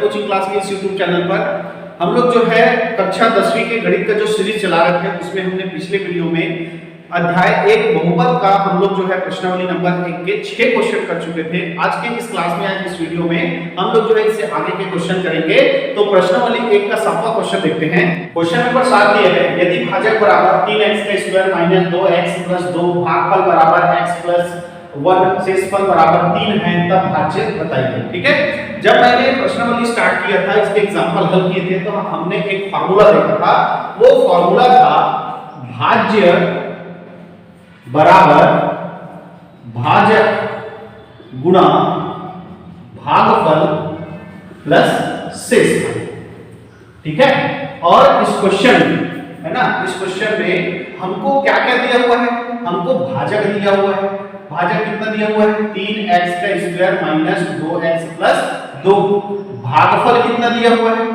Coaching class के इस YouTube channel पर हम लोग जो है कक्षा 10वीं के गणित का जो सीरीज चला रहे थे उसमें हमने पिछले वीडियो में अध्याय 1 बहुपद का हम लोग जो है प्रश्नावली नंबर 1 के 6 क्वेश्चन कर चुके थे। आज के इस क्लास में, आज इस वीडियो में हम लोग जो है इससे आगे के क्वेश्चन करेंगे। तो प्रश्नावली 1 का 7वां क्वेश्चन देखते हैं। क्वेश्चन नंबर 7 दिया है, यदि भाजक बराबर 3x² - 2x + 2 भागफल बराबर x + 1 शेषफल बराबर 3 है तब भाज्य बताइए। ठीक है, जब मैंने प्रश्नावली स्टार्ट किया था, इसके एग्जांपल हल किए थे, तो हमने एक फार्मूला देखा था। वो फार्मूला था भाज्य बराबर भाजक गुणा भागफल प्लस शेषफल। ठीक है, और इस क्वेश्चन है ना, इस क्वेश्चन में हमको क्या क्या दिया हुआ है? हमको भाजक दिया हुआ है। भाजक कितना दिया हुआ है? 3x² - 2x + 2। भागफल कितना दिया हुआ है?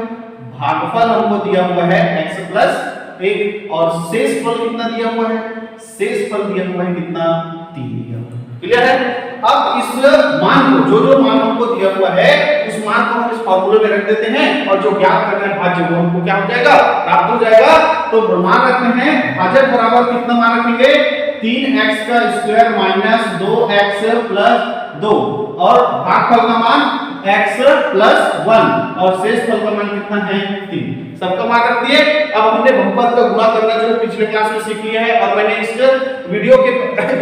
भागफल हमको दिया हुआ है x + 1। और शेषफल कितना दिया हुआ है? शेषफल दिया हुआ है कितना? 3 दिया हुआ है। क्लियर है? अब इस मान को, जो मान हमको दिया हुआ है, उस मान को हम इस फार्मूले में रख देते हैं और जो ज्ञात करना है भाज्य वो हमको क्या हो जाएगा? प्राप्त हो जाएगा। तो मान रखते हैं भाजक बराबर कितना मान रखेंगे? 3x² - 2x + 2 और भागफल का मान x + 1 और शेषफल का मान कितना है? 3। सबका मान रख दिए। अब हमने बहुपद का गुणा करना जो पिछले क्लास में सीख लिया है, और मैंने इस वीडियो के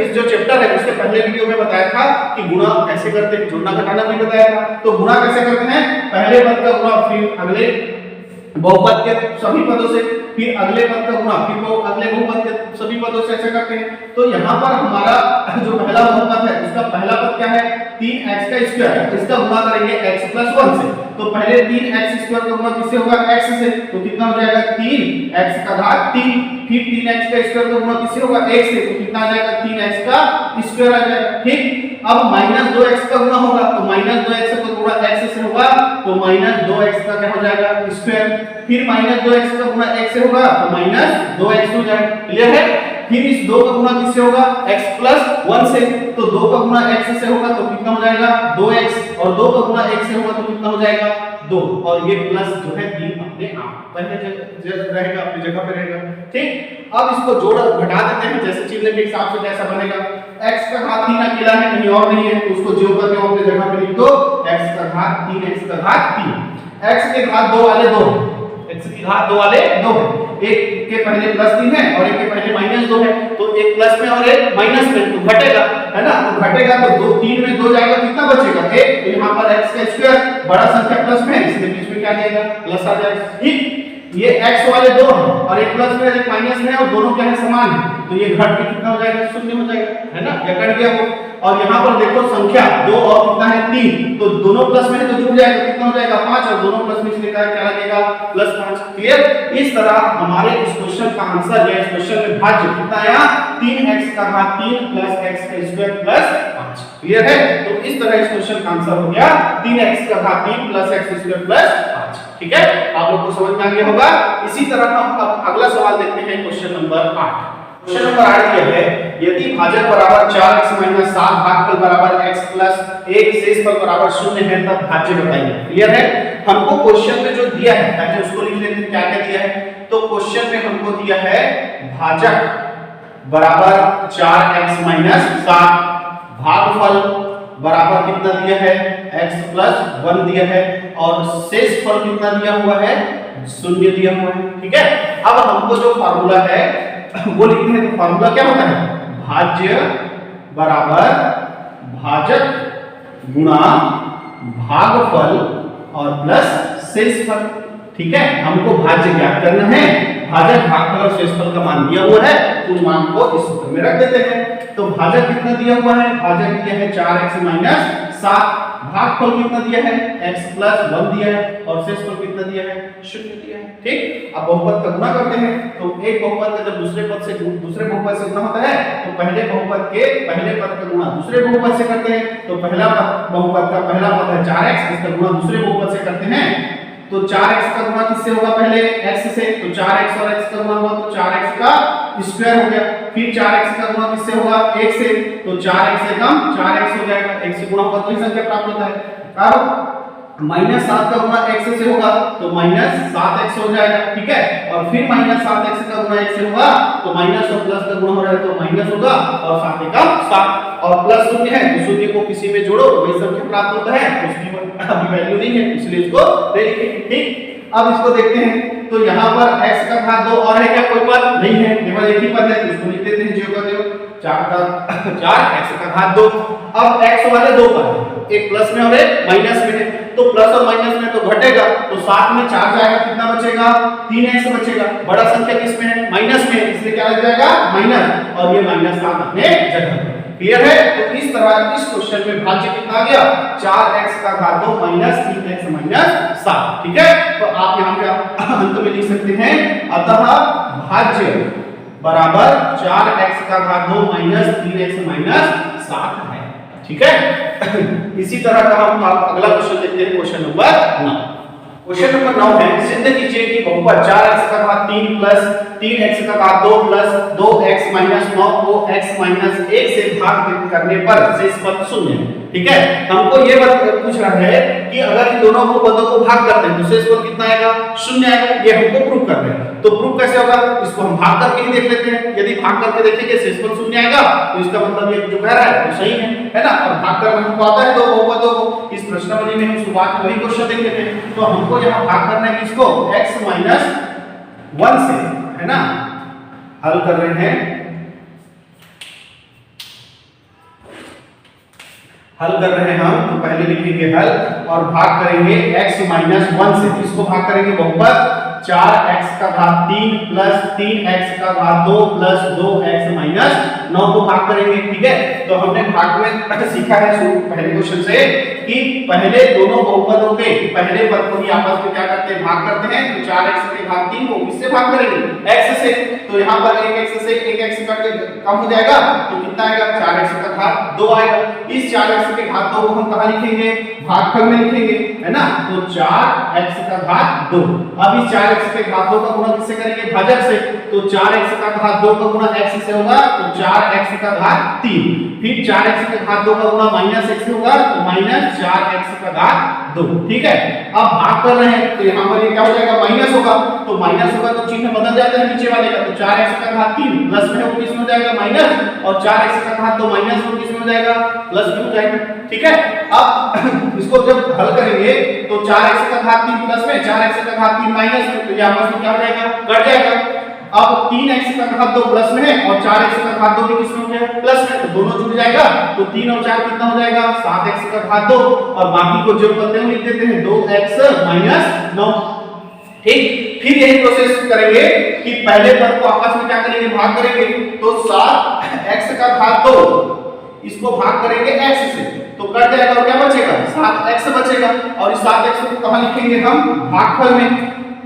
इस जो चैप्टर है उसके पहले वीडियो में बताया था कि गुणा कैसे करते हैं, जोड़ना घटाना भी बताया था। तो गुणा कैसे करते हैं? पहले पद का गुणा फिर अगले बहुपद के सभी पदों से, फिर अगले पद का गुणा फिर अगले बहुपद के सभी पदों से ऐसे करते हैं। तो यहाँ पर हमारा जो पहला बहुपद है उसका पहला पद क्या है? 3x²। इसका गुणा करेंगे x + 1 से। तो पहले 3x² का गुणा किससे होगा? x से। तो कितना हो जाएगा? 3x⁻3। फिर 3x² का गुणा किससे होगा? 1 से। तो कितना आ जाएगा? 3x² आ जाएगा। ठीक, अब -2x का गुणा होगा, तो -2x का गुणा x से होगा, तो -2x का क्या हो जाएगा? स्क्वायर। फिर -2x का गुणा x से होगा, तो -2x हो जाएगा। क्लियर है? फिर इस 2 का गुणा किससे होगा? x + 1 से। तो 2 का गुणा x से होगा तो कितना हो जाएगा? 2x। और 2 का गुणा 1 से होगा तो कितना हो जाएगा? 2। और ये प्लस जो है 3 अपने आप पहले जगह रहेगा, अपनी जगह पे रहेगा। ठीक, अब इसको जोड़ घटा देते हैं जैसे चिन्ह के हिसाब से जैसा बनेगा। x⁻3 अकेला है, कहीं और नहीं है, तो उसको जो करके अपने जगह पे लिख दो। x⁻3 x⁻3। x के घात 2 वाले 2, x की घात 2 वाले 2 है। एक के पहले +3 है और एक के पहले -2 है, तो एक प्लस में और एक माइनस में, तो घटेगा, है ना? तो घटेगा तो 2 3 में 2 जाएगा, कितना बचेगा? 1। तो यहाँ पर x का स्क्वायर, बड़ा संख्या प्लस में, इसलिए बीच में क्या जाएगा? प्लस आ जाएगा। ठीक, ये x वाले 2 हैं और एक प्लस में एक माइनस में, और दोनों क्या है? समान है, तो ये घट के कितना हो जाएगा? 0 हो जाएगा, है ना? या कट गया वो। और यहाँ पर देखो संख्या 2 और कितना है? 3, तो दोनों प्लस में है तो जुड़ जाएगा, कितना हो जाएगा? 5। और दोनों प्लस में इसलिए क्या लगेगा? +5। क्लियर? इस तरह हमारे इस क्वेश्चन का आंसर या इस क्वेश्चन में भाज्य कितना आया? 3x⁻3 + x² + 5। क्लियर है? तो इस तरह इस क्वेश्चन का आंसर हो गया 3x⁻3 + x² + 5। ठीक है, आप लोग को समझ में आ गया होगा। इसी तरह हम अब अगला सवाल देखते हैं, क्वेश्चन नंबर 8। क्वेश्चन नंबर 8 ये है, यदि भाजक बराबर 4x - 7 भागफल बराबर x + 1 शेषफल बराबर 0 है तब भाज्य बताइए। क्लियर है? हमको क्वेश्चन में जो दिया है, पहले उसको लिख लेते हैं क्या क्या दिया है। तो क्वेश्चन में हमको दिया है भाजक बराबर 4x - 7 भागफल बराबर कितना दिया है? x + 1 दिया है, और शेषफल कितना दिया हुआ है? 0 दिया हुआ है। ठीक है, अब हमको जो फार्मूला है वो लिखते हैं। तो फार्मूला क्या होता है? भाज्य बराबर भाजक गुणा भागफल और प्लस शेषफल। ठीक है, हमको भाज्य ज्ञात करना है। भाजक, भागफल और शेषफल का मान दिया हुआ है, उन मान को इस सूत्र में रख देते हैं। तो भाजक कितना दिया हुआ है? भाजक दिया है 4x - 7। भागफल कितना दिया है? x + 1 दिया है, और शेषफल कितना दिया है? 0 दिया है। ठीक, अब बहुपद का गुणा करते हैं। तो एक बहुपद का जब दूसरे बहुपद से गुणा होता है, तो पहले बहुपद के पहले पद का गुणा दूसरे बहुपद से करते हैं। तो पहला बहुपद का पहला पद है 4x, इसका गुणा दूसरे बहुपद से करते हैं। तो 4x का गुणा किससे होगा? पहले x से। तो 4x और x का गुणा हुआ तो 4x का स्क्वायर हो गया। फिर 4x का गुणा किससे होगा? 1 से। तो 4x से कम 4x हो जाएगा, 1 से गुणा होगा तो ही संख्या प्राप्त होता है। अब माइनस 7 का गुणा x से होगा तो माइनस 7x हो जाएगा, ठीक है। और फिर माइनस 7x का गुणा x से होगा तो माइनस और प्लस का गुणा हो रहा है तो माइनस होगा और 7 का 7 और प्लस शून्य है तो शून्य को किसी में जोड़ो वही संख्या प्राप्त होता है, उसकी अभी वैल्यू नहीं है इसलिए इसको ले लिखेंगे, ठीक। अब इसको देखते हैं तो यहाँ पर x का घात 2 और है क्या, कोई पद नहीं है, केवल एक ही पद है तो इसको लिख देते हैं 0 का 0 4 का 4 x का घात 2। अब x वाले दो पद हैं, एक प्लस में और एक माइनस में है, तो प्लस और माइनस में तो घटेगा तो 7 में 4 जाएगा, कितना बचेगा 3x बचेगा। बड़ा संख्या किसमें है, माइनस में, इसलिए क्या लग जाएगा माइनस, और ये माइनस 7 अपने जगह पर। क्लियर है। तो इस तरह इस क्वेश्चन में भाज्य कितना आ गया 4x का घात 2 माइनस 3x माइनस 7, ठीक है। तो आप यहाँ पे अंत में लिख सकते हैं अतः भाज्य बराबर 4x का घात 2 माइनस 3x माइनस 7 है, ठीक है। इसी तरह का हम अगला क्वेश्चन देखते हैं, क्वेश्चन नंबर 9। क्वेश्चन नंबर 9 है सिद्ध कीजिए कि बहुपद 4x का घात 3 प्लस 3x का घात 2 प्लस 2x माइनस 9 को x माइनस 1 से भाग करने पर शेष पद शून्य है, ठीक है। हमको ये पूछ रहा है कि अगर इन दोनों को पदों को भाग करते हैं तो शेष पद कितना आएगा, शून्य आएगा, ये हमको प्रूव करना है। तो प्रूव कैसे होगा, इसको हम भाग करके ही देख लेते हैं। यदि भाग करके देखेंगे शेष पद शून्य आएगा तो इसका मतलब ये जो कह रहा है वो सही है ना। और भाग करना हमको आता है दो बहुपदों को, इस प्रश्नावली में हम शुरुआत में वही क्वेश्चन देख लेते हैं। तो हमको यहाँ भाग करना है किसको, x माइनस 1 से, है ना। हल कर रहे हैं, हल कर रहे हैं हम, तो पहले लिखेंगे हल और भाग करेंगे x माइनस 1 से। इसको भाग करेंगे बहुपद 4x का घात 3 प्लस 3x का घात 2 प्लस 2x माइनस 9 को भाग करेंगे, ठीक है। तो हमने भाग में सीखा है पहले क्वेश्चन से कि पहले दोनों बहुपदों के पहले पद को ही आपस में क्या करते हैं, भाग करते हैं। तो 4x के घात 3 को किससे भाग करेंगे, x से। तो यहाँ पर 1x से 1x कम हो जाएगा तो कितना आएगा, 4x का घात 2 आएगा। इस 4x के घात 2 को हम कहाँ लिखेंगे, भागफल में लिखेंगे, है ना। तो 4x का घात 2। अब इस 4x के घात 2 का गुणा किससे करेंगे, भाजक से। तो 4x का घात 2 का गुणा x से होगा तो 4x का घात 3। फिर 4x के घात 2 का गुणा माइनस x से होगा तो माइनस 4x का घात 2, ठीक है। अब भाग कर रहे हैं तो यहाँ पर ये क्या हो जाएगा, माइनस होगा। तो माइनस होगा तो चिन्ह बदल जाता है नीचे वाले का। तो 4x का घात 3 प्लस में हो किस में हो जाएगा, माइनस, और 4x का घात 2 माइनस में किस में हो जाएगा, प्लस में हो जाएगा, ठीक है। अब इसको जब हल करेंगे तो 4x का घात 3 प्लस में, 4x का घात 3 माइनस में, तो ये आपस में क्या हो जाएगा, कट जाएगा। अब 3x का घात 2 प्लस में है और 4x का घात 2 भी किसमें हो गया, प्लस में, तो दोनों जुड़ जाएगा। तो 3 और 4 कितना हो जाएगा, 7x का घात 2, और बाकी को जो करते हैं लिख देते हैं 2x माइनस 9, ठीक। फिर यही प्रोसेस करेंगे कि पहले पद को आपस में क्या करेंगे, भाग करेंगे। तो 7x का घात 2 इसको भाग करेंगे x से तो कट जाएगा और क्या बचेगा, 7x बचेगा। और इस 7x को कहां लिखेंगे हम, भागफल में,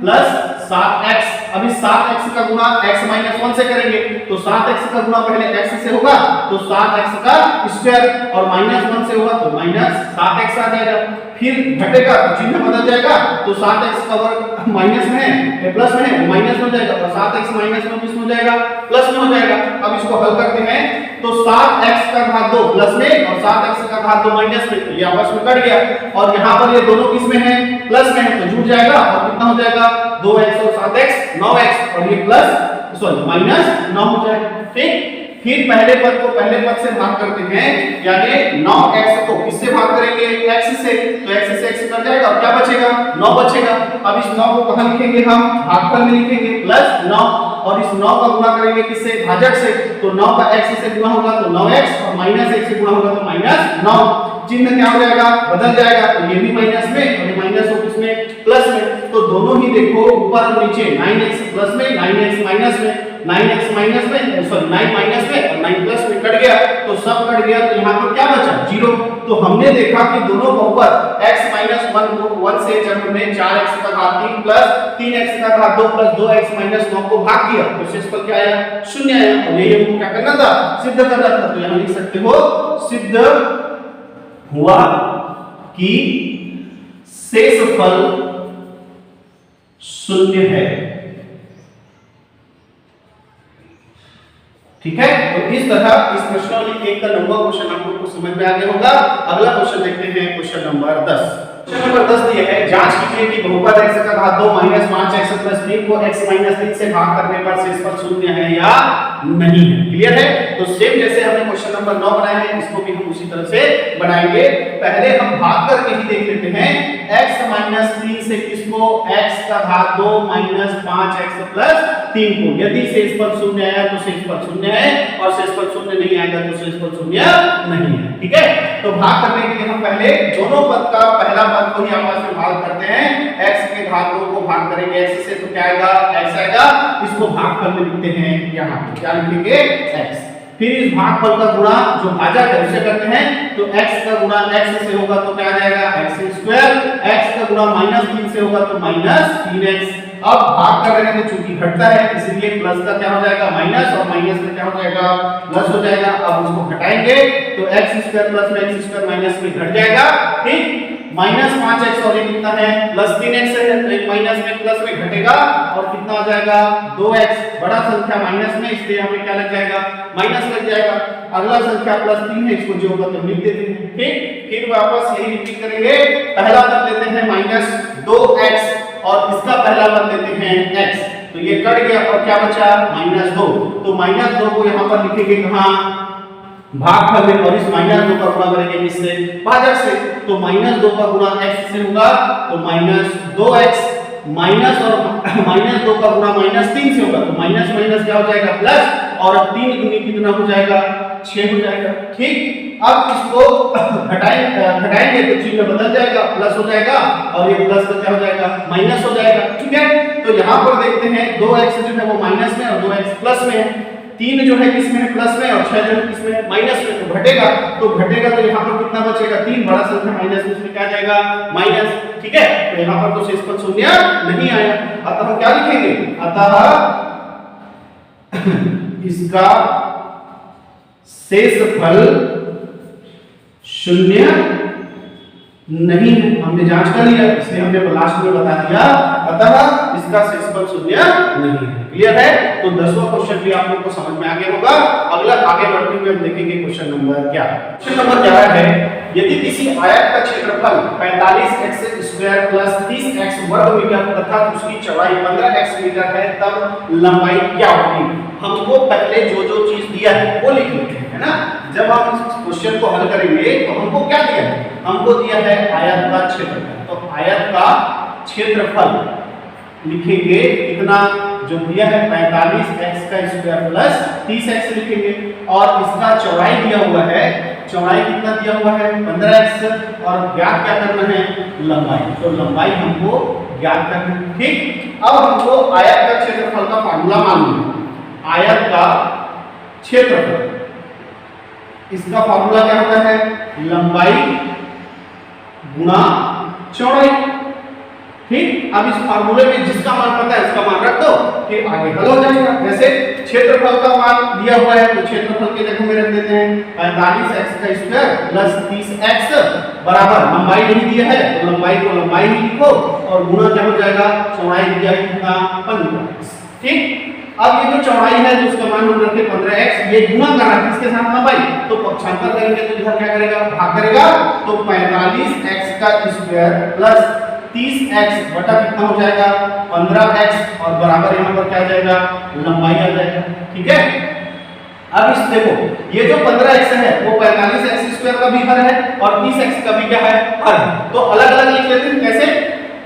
प्लस 7x। अब इस 7x का गुणा x माइनस 1 से करेंगे तो 7x का गुणा पहले x से होगा तो 7x का स्क्वायर, और माइनस 1 से होगा तो माइनस 7x आ जाएगा। फिर घटेगा तो चिन्ह बदल जाएगा। तो 7x का वर्ग माइनस में है, प्लस में है, माइनस में हो जाएगा, और 7x माइनस में किस में हो जाएगा, प्लस में हो जाएगा। अब इसको हल करते हैं तो 7x का घात 2 प्लस में और 7x का घात 2 माइनस में, तो ये आपस में कट गया। और यहाँ पर ये दोनों किस में है, प्लस में है, तो जुड़ जाएगा और कितना हो जाएगा, 2x और 7x 9x, और ये प्लस सॉरी माइनस 9 हो जाएगा, ठीक। फिर पहले पद को पहले पद से भाग करते हैं, यानी 9x को किससे भाग करेंगे, x से। तो x से x कट जाएगा और क्या बचेगा, 9 बचेगा। अब इस 9 को कहां लिखेंगे हम, भागफल में लिखेंगे, प्लस 9, और इस 9 का गुणा करेंगे किससे, भाजक से। तो 9 का x से गुणा होगा तो 9x, और माइनस 1 से गुणा होगा तो माइनस 9। चिन्ह क्या हो जाएगा, बदल जाएगा। तो ये भी माइनस में और ये माइनस हो किसमें, प्लस में। तो दोनों ही देखो ऊपर और नीचे 9x प्लस में 9x माइनस में, 9x माइनस में सॉरी 9 माइनस में और 9 प्लस में कट गया तो सब कट गया। तो यहाँ पर क्या बचा, 0। तो हमने देखा कि दोनों बहुपद x माइनस 1 से जब हमने 4x का घात 3 प्लस 3x का घात 2 प्लस 2x माइनस 9 को भाग किया तो शेषफल क्या आया, 0 आया। और यही हमको क्या करना था, सिद्ध करना था। तो यहाँ लिख सकते हो सिद्ध हुआ कि शेषफल 0 है, ठीक है, तो इस तरह इस प्रश्नावली 1 का 9वां क्वेश्चन आप लोग को समझ में आ गया होगा। अगला क्वेश्चन देखते हैं, क्वेश्चन नंबर 10। क्वेश्चन नंबर 10 दिया है, जांच कीजिए कि बहुपद x का घात 2 - 5x + 3 को x - 3 से भाग करने पर शेषफल शून्य है या नहीं है। क्लियर है? तो सेम जैसे हमने क्वेश्चन नंबर 9 बनाया है, इसको भी हम उसी तरह से बनाएंगे। पहले हम भाग करके ही देख लेते हैं x - 3 से किसको, x का घात 2 - 5x + 3 को। यदि शेषफल शून्य आया तो शेषफल शून्य है, और शेषफल शून्य नहीं आएगा तो शेषफल शून्य नहीं है। ठीक है, तो भाग करने के लिए हम पहले दोनों पद का पहला पद को ही आपस में भाग करते हैं। x के घात 2 को भाग करेंगे x से, तो क्या आएगा, x आएगा। इसको भागफल में लिखते हैं, यहाँ क्या लिखेंगे, x। फिर इस भागफल का गुणा जो भाजक है उसे करते हैं, तो x का गुणा x से होगा तो क्या आ जाएगा, x²। x का गुणा -3 से होगा तो -3x। अब भाग कर रहे हैं तो चूंकि घटता है इसलिए प्लस का क्या हो जाएगा, माइनस, और माइनस का क्या हो जाएगा, प्लस हो जाएगा। अब उसको घटाएंगे तो x² प्लस में x² माइनस में घट जाएगा। ठीक, -5x और ये कितना है, +3x है, तो एक माइनस में प्लस में घटेगा और कितना हो जाएगा, 2x। बड़ा संख्या माइनस में, इसलिए हमें क्या लग जाएगा, माइनस लग जाएगा। अगला संख्या +3 है, इसको जो होगा तो लिख देते हैं। ठीक, फिर वापस यही रिपीट करेंगे। पहला पद लेते हैं -2x और इसका पहला पद लेते हैं x, तो ये कट गया और क्या बचा, -2। तो -2 को यहाँ पर लिखेंगे कहाँ, भागफल में, और इस -2 का गुणा करेंगे किससे, भाजक से। तो -2 का गुणा x से होगा तो -2x, माइनस और -2 का गुणा -3 से होगा तो माइनस माइनस क्या हो जाएगा, प्लस, और 3 दूनी कितना हो जाएगा, 6 हो जाएगा। ठीक, अब इसको घटाएंगे तो चिन्ह बदल जाएगा, प्लस हो जाएगा, और ये प्लस का क्या हो जाएगा, माइनस हो जाएगा। ठीक है, तो यहाँ पर देखते हैं 2x जो है वो माइनस में और 2x प्लस में है, 3 जो है किसमें है, प्लस में, और 6 जो है किसमें है, माइनस में। तो घटेगा तो यहाँ पर कितना बचेगा, 3, बड़ा संख्या माइनस में, इसमें क्या जाएगा, माइनस। ठीक है, तो यहाँ पर तो शेषफल शून्य नहीं आया, अतः हम क्या लिखेंगे, अतः इसका शेषफल शून्य नहीं है। हमने जांच कर लिया, इसलिए हमने लास्ट में बता दिया, अतः इसका शेषफल शून्य नहीं है। क्लियर है? तो 10वां क्वेश्चन भी आप लोग को समझ में आ गया होगा। अगला आगे बढ़ते हुए हम देखेंगे क्वेश्चन नंबर 11। क्वेश्चन नंबर 11 है, यदि किसी आयत का क्षेत्रफल 45x² + 30x वर्ग मीटर तथा उसकी चौड़ाई 15x मीटर है, तब लंबाई क्या होगी। हमको पहले जो चीज दिया है वो लिख लेते हैं, है ना। जब हम इस क्वेश्चन को हल करेंगे तो हमको क्या दिया है, हमको दिया है आयत का क्षेत्रफल। तो आयत का क्षेत्रफल लिखेंगे कितना, जो दिया है 45x² + 30x लिखेंगे, और इसका चौड़ाई दिया हुआ है, चौड़ाई कितना दिया हुआ है, 15x, और ज्ञात क्या करना है, लंबाई। तो लंबाई हमको ज्ञात करना है। ठीक, अब हमको आयत का क्षेत्रफल का फार्मूला मालूम है। आयत का क्षेत्रफल, इसका फार्मूला क्या होता है, लंबाई गुणा चौड़ाई। ठीक, अब इस फार्मूले में जिसका मान पता है उसका मान रख दो, फिर आगे हल हो जाएगा। जैसे क्षेत्रफल का मान दिया हुआ है, तो क्षेत्रफल के जगह में रख देते हैं 45x² + 30x बराबर, लंबाई नहीं दिया है तो लंबाई को लंबाई ही लिखो, और गुणा क्या हो जाएगा, चौड़ाई दिया है कितना, 15x। ठीक, अब ये जो चौड़ाई है जिसका मान हम रखे 15x, ये गुणा कर रहा है किसके साथ, लंबाई। तो पक्षांतर करेंगे तो इधर क्या करेगा, भाग करेगा, तो 45x² + 30x बटा कितना हो जाएगा, 15x, और बराबर यहाँ पर क्या आ जाएगा, लंबाई आ जाएगा। ठीक है, अब इस देखो ये जो 15x है वो 45x² का भी हर है और 30x का भी क्या है, हर है। तो अलग अलग लिख लेते हैं, कैसे,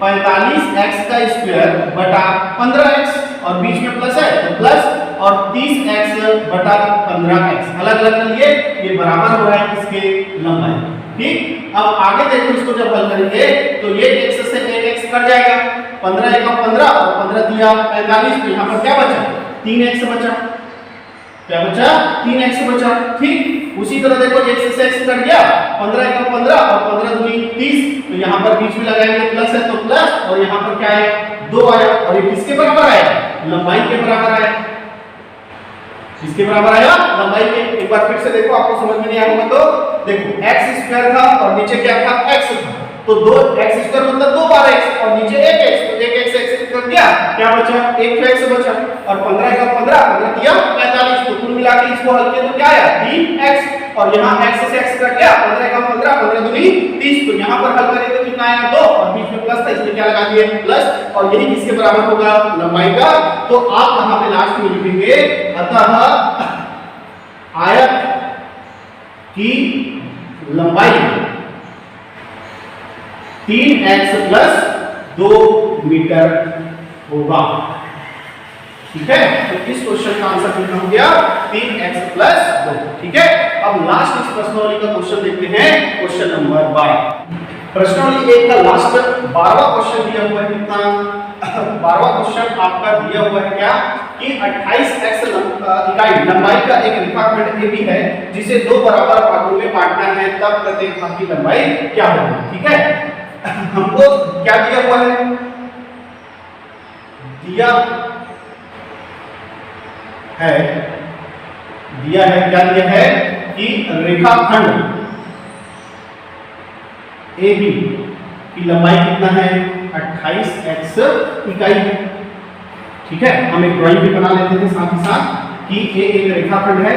45x² बटा 15x, और बीच में प्लस है तो प्लस, और 30x बटा 15x अलग अलग कर लिए, ये बराबर हो रहा है किसके, लंबाई। ठीक, अब आगे देखो, इसको जब हल करेंगे तो ये x से एक x कट जाएगा, 15 × 15 और 15 दिया 45, तो यहाँ पर क्या बचा, 3x बचा, क्या बचा, 3x बचा। ठीक, उसी तरह देखो x से x कट गया, 15 × 15 और 15 दूनी 30, तो यहाँ पर बीच में लगाएंगे प्लस है तो प्लस, और यहाँ पर क्या आया, 2 आया, और ये किसके बराबर आया, लंबाई के बराबर आया। किसके बराबर आया, लंबाई के। एक बार फिर से देखो, आपको समझ में नहीं आया होगा तो देखो, x² था और नीचे क्या था, x था, तो 2x² मतलब 2 बार x, और नीचे 1x, तो 1x कर दिया गया, क्या बचा, एक तो x बचा और 15 का 15 15 दिया 45, तो कुल मिला के इसको हल किया तो क्या आया 3x, और यहाँ x से x कट गया, 15 का 15 15 दूनी 30, तो यहाँ पर हल करें तो कितना आया 2 और बीच में प्लस था इसलिए क्या लगा दिए प्लस, और यही किसके बराबर होगा लंबाई का, तो आप यहाँ पे लास्ट में लिखेंगे अतः आयत की लंबाई 3x प्लस 2 मीटर होगा। ठीक है, तो इस क्वेश्चन का आंसर कितना हो गया 3x प्लस 2। ठीक है, अब लास्ट इस प्रश्नावली का क्वेश्चन देखते हैं, क्वेश्चन नंबर 12। प्रश्नावली 1 का लास्ट 12वां क्वेश्चन दिया हुआ है, कितना 12वां क्वेश्चन आपका दिया हुआ है क्या कि 28x इकाई लंबाई का एक रेखाखंड AB है जिसे दो बराबर भागों में बांटना है, तब प्रत्येक भाग की लंबाई क्या होगी। ठीक है, हमको क्या दिया हुआ है, दिया है क्या दिया है कि रेखाखंड AB की लंबाई कितना है 28x इकाई है। ठीक है, हम एक ड्राइंग भी बना लेते हैं साथ ही साथ कि ये एक रेखाखंड है,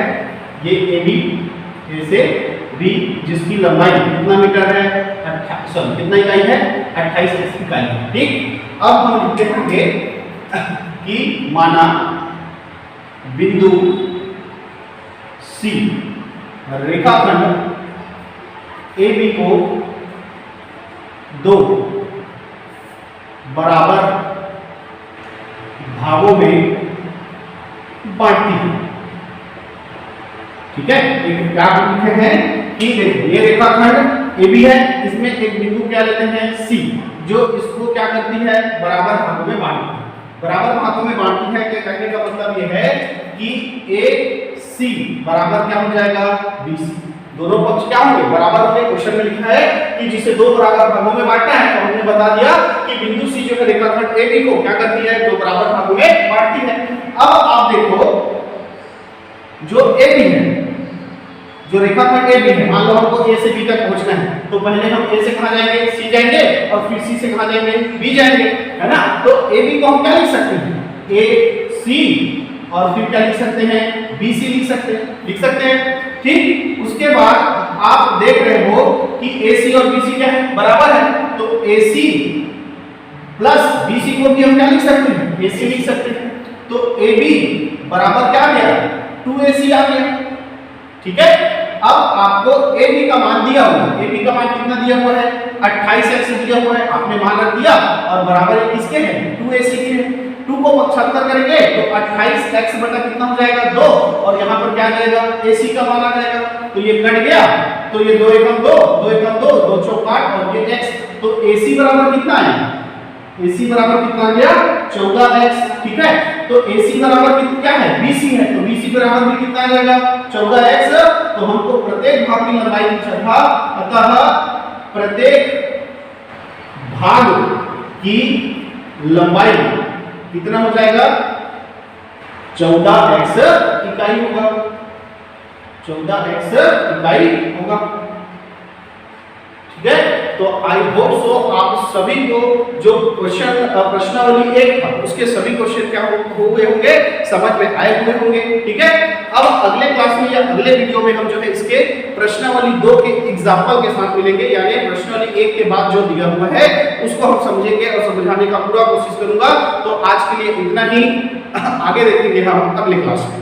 ये AB A से B जिसकी लंबाई कितना मीटर है कितना इकाई है 28x इकाई है। ठीक, अब हम लिखते होंगे कि माना बिंदु C रेखाखंड AB को दो बराबर भागों में बांटती है। ठीक है, एक क्या लिखे हैं कि ये रेखाखंड AB है, इसमें एक बिंदु क्या लेते हैं C, जो इसको क्या करती है बराबर भागों में बांटती है। बराबर भागों में बांटती है, क्या कहने का मतलब ये है कि AC बराबर क्या हो जाएगा BC, दोनों पक्ष क्या होंगे बराबर होंगे। क्वेश्चन में लिखा है कि जिसे दो बराबर भागों में बांटना है, तो हमने बता दिया कि बिंदु C जो है रेखाखंड AB को क्या करती है दो बराबर भागों में बांटती है। अब आप देखो जो AB है, जो रेखाखंड AB है, मान लो हमको A से B तक पहुंचना है, तो पहले हम A से कहां जाएंगे C जाएंगे, और फिर C से कहां जाएंगे B जाएंगे, है ना। तो AB को हम क्या लिख सकते हैं AC, और फिर क्या लिख सकते हैं BC लिख सकते हैं। ठीक, उसके बाद आप देख रहे हो कि AC और BC क्या है बराबर है, तो AC प्लस BC को भी हम क्या लिख सकते हैं AC लिख सकते हैं। तो AB बराबर क्या आ गया 2AC आ गया। ठीक है, अब आपको AB का मान दिया हुआ है, AB का मान कितना दिया हुआ है 28x दिया हुआ है, आपने मान रख दिया, और बराबर ये किसके है 2AC के है। 2 को पक्षांतर करेंगे तो 28x बटा कितना हो जाएगा 2, और यहाँ पर क्या आ जाएगा AC का मान आ जाएगा, तो ये कट गया, तो ये 2 एकम 2 2 एकम 2 2 चौक 8 और ये x, तो AC बराबर कितना है AC बराबर कितना आ गया 14x। ठीक है, तो AC बराबर कितना क्या है BC है, तो BC बराबर भी कितना आ जाएगा 14x। तो हमको प्रत्येक भाग की लंबाई पूछा था, अतः प्रत्येक भाग की लंबाई कितना हो जाएगा 14x इकाई होगा, 14x इकाई होगा। ठीक है, तो आई होप सो आप सभी को जो क्वेश्चन प्रश्नावली 1 था उसके सभी क्वेश्चन क्या हो गए होंगे, समझ में आए हुए होंगे। ठीक है, अब अगले क्लास में या अगले वीडियो में हम जो है इसके प्रश्नावली 2 के एग्जाम्पल के साथ मिलेंगे, यानी प्रश्नावली 1 के बाद जो दिया हुआ है उसको हम समझेंगे और समझाने का पूरा कोशिश करूंगा। तो आज के लिए इतना ही, आगे देखेंगे हम अगले क्लास में।